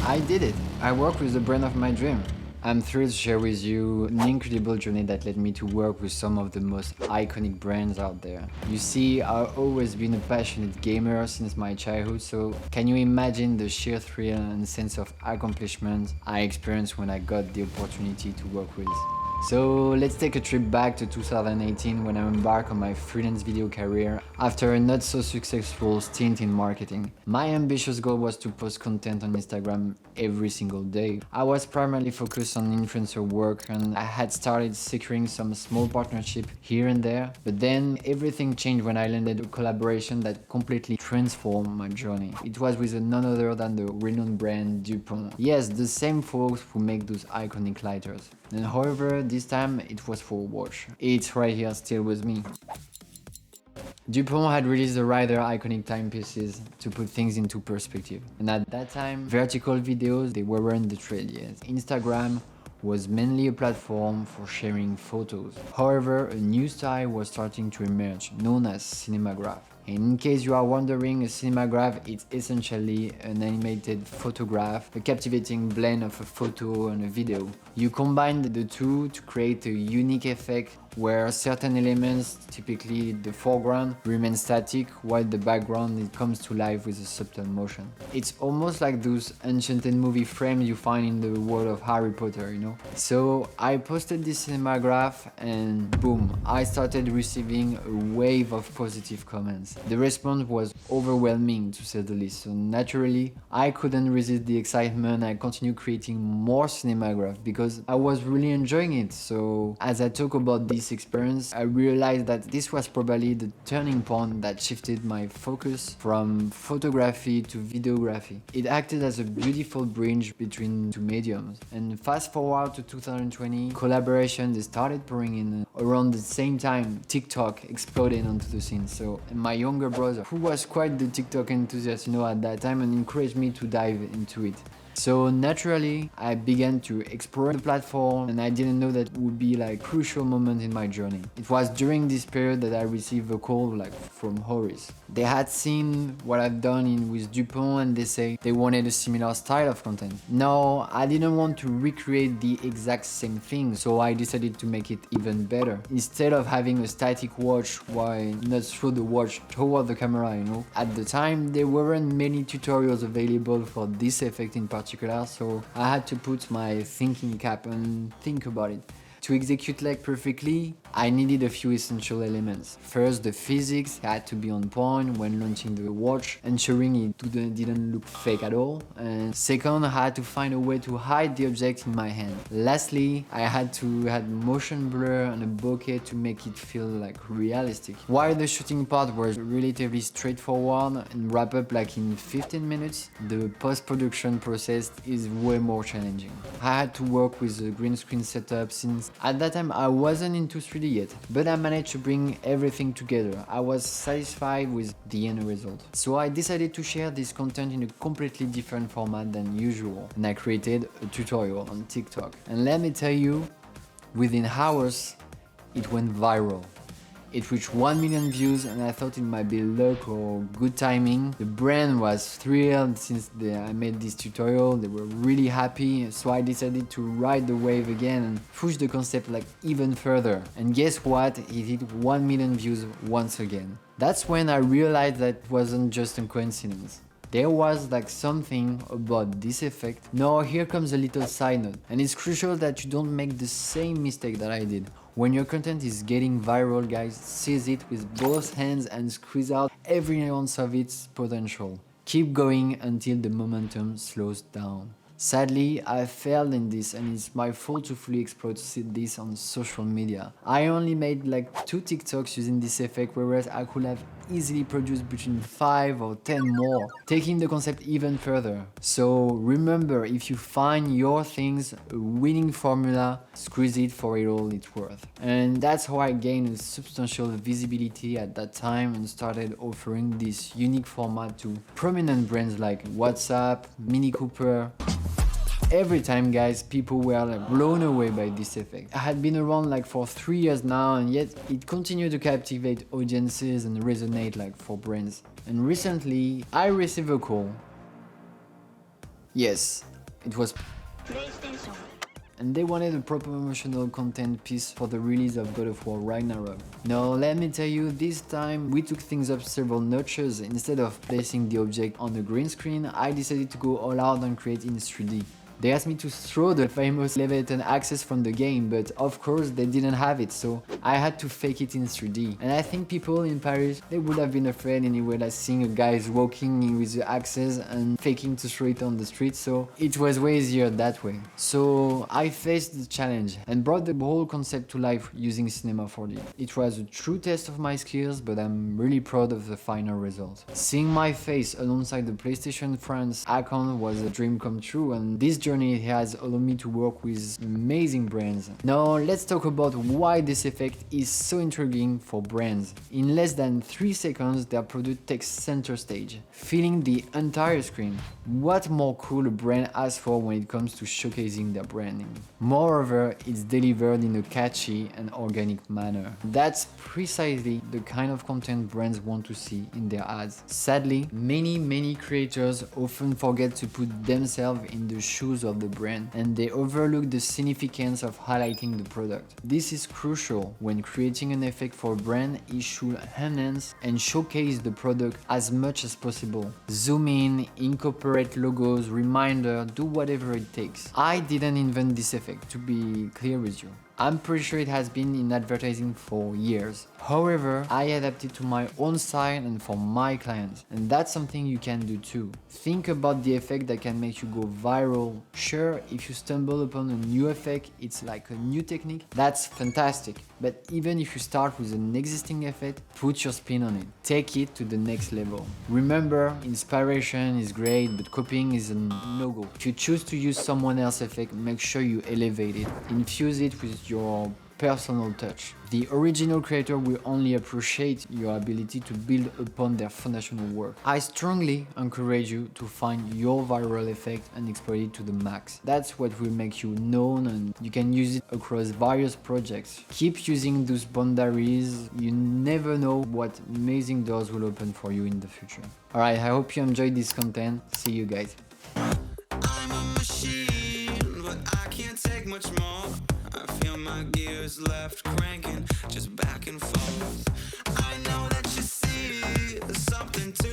I did it. I work with the brand of my dream. I'm thrilled to share with you an incredible journey that led me to work with some of the most iconic brands out there. You see, I've always been a passionate gamer since my childhood, so can you imagine the sheer thrill and sense of accomplishment I experienced when I got the opportunity to work with? So let's take a trip back to 2018 when I embarked on my freelance video career after a not so successful stint in marketing. My ambitious goal was to post content on Instagram every single day. I was primarily focused on influencer work and I had started securing some small partnership here and there, but then everything changed when I landed a collaboration that completely transformed my journey. It was with none other than the renowned brand Dupont. Yes, the same folks who make those iconic lighters. And however, this time it was for a watch. It's right here still with me. Dupont had released the rather iconic timepieces to put things into perspective. And at that time, vertical videos, they weren't the trend yet. Instagram was mainly a platform for sharing photos. However, a new style was starting to emerge, known as Cinemagraph. And in case you are wondering, a cinemagraph is essentially an animated photograph, a captivating blend of a photo and a video. You combine the two to create a unique effect where certain elements, typically the foreground, remain static while the background it comes to life with a subtle motion. It's almost like those enchanted movie frames you find in the world of Harry Potter, you know? So I posted this cinemagraph and boom, I started receiving a wave of positive comments. The response was overwhelming to say the least, so naturally I couldn't resist the excitement. I continued creating more cinemagraph because I was really enjoying it. So as I talk about this experience, I realized that this was probably the turning point that shifted my focus from photography to videography. It acted as a beautiful bridge between two mediums. And fast forward to 2020, collaborations they started pouring in. Around the same time, TikTok exploded onto the scene. So my younger brother, who was quite the TikTok enthusiast, at that time, and encouraged me to dive into it. So naturally, I began to explore the platform and I didn't know that it would be like a crucial moment in my journey. It was during this period that I received a call from Oris. They had seen what I've done with Dupont and they say they wanted a similar style of content. Now, I didn't want to recreate the exact same thing, so I decided to make it even better. Instead of having a static watch, why not throw the watch toward the camera, At the time, there weren't many tutorials available for this effect in particular, so I had to put my thinking cap and think about it. To execute perfectly, I needed a few essential elements. First, the physics had to be on point when launching the watch, ensuring it didn't look fake at all. And second, I had to find a way to hide the object in my hand. Lastly, I had to add motion blur and a bokeh to make it feel realistic. While the shooting part was relatively straightforward and wrap up in 15 minutes, the post-production process is way more challenging. I had to work with a green screen setup since at that time I wasn't into 3D yet, but I managed to bring everything together. I was satisfied with the end result. So I decided to share this content in a completely different format than usual, and I created a tutorial on TikTok. And let me tell you, within hours, it went viral. It reached 1 million views and I thought it might be luck or good timing. The brand was thrilled since I made this tutorial. They were really happy, so I decided to ride the wave again and push the concept even further. And guess what? It hit 1 million views once again. That's when I realized that it wasn't just a coincidence. There was something about this effect. Now here comes a little side note, and it's crucial that you don't make the same mistake that I did. When your content is getting viral, guys, seize it with both hands and squeeze out every ounce of its potential. Keep going until the momentum slows down. Sadly, I failed in this and it's my fault to fully exploit this on social media. I only made 2 TikToks using this effect, whereas I could have easily produced between 5 or 10 more, taking the concept even further. So remember, if you find your things a winning formula, squeeze it for it all it's worth. And that's how I gained a substantial visibility at that time and started offering this unique format to prominent brands like WhatsApp, Mini Cooper. Every time, guys, people were blown away by this effect. I had been around for 3 years now, and yet it continued to captivate audiences and resonate for brands. And recently, I received a call. Yes, It was and they wanted a proper promotional content piece for the release of God of War Ragnarok. Now let me tell you, this time we took things up several notches. Instead of placing the object on the green screen, I decided to go all out and create in 3D. They asked me to throw the famous elevator access from the game, but of course they didn't have it, so I had to fake it in 3D. And I think people in Paris, they would have been afraid anyway, like seeing a guy walking in with the access and faking to throw it on the street, so it was way easier that way. So I faced the challenge and brought the whole concept to life using Cinema 4D. It was a true test of my skills, but I'm really proud of the final result. Seeing my face alongside the PlayStation France account was a dream come true, and this journey has allowed me to work with amazing brands. Now let's talk about why this effect is so intriguing for brands. In less than 3 seconds their product takes center stage, filling the entire screen. What more could a brand ask for when it comes to showcasing their branding? Moreover, it's delivered in a catchy and organic manner. That's precisely the kind of content brands want to see in their ads. Sadly, many creators often forget to put themselves in the shoes of the brand, and they overlook the significance of highlighting the product. This is crucial when creating an effect for a brand. It should enhance and showcase the product as much as possible. Zoom in, incorporate logos, reminder, do whatever it takes. I didn't invent this effect, to be clear with you. I'm pretty sure it has been in advertising for years. However, I adapted to my own style and for my clients, and that's something you can do too. Think about the effect that can make you go viral. Sure, if you stumble upon a new effect, it's like a new technique, that's fantastic. But even if you start with an existing effect, put your spin on it. Take it to the next level. Remember, inspiration is great, but copying is a no-go. If you choose to use someone else's effect, make sure you elevate it. Infuse it with your personal touch. The original creator will only appreciate your ability to build upon their foundational work. I strongly encourage you to find your viral effect and exploit it to the max. That's what will make you known, and you can use it across various projects. Keep using those boundaries. You never know what amazing doors will open for you in the future. Alright, I hope you enjoyed this content. See you guys. I'm a machine, but I can't take much more. I feel my gears left cranking, just back and forth. I know that you see something to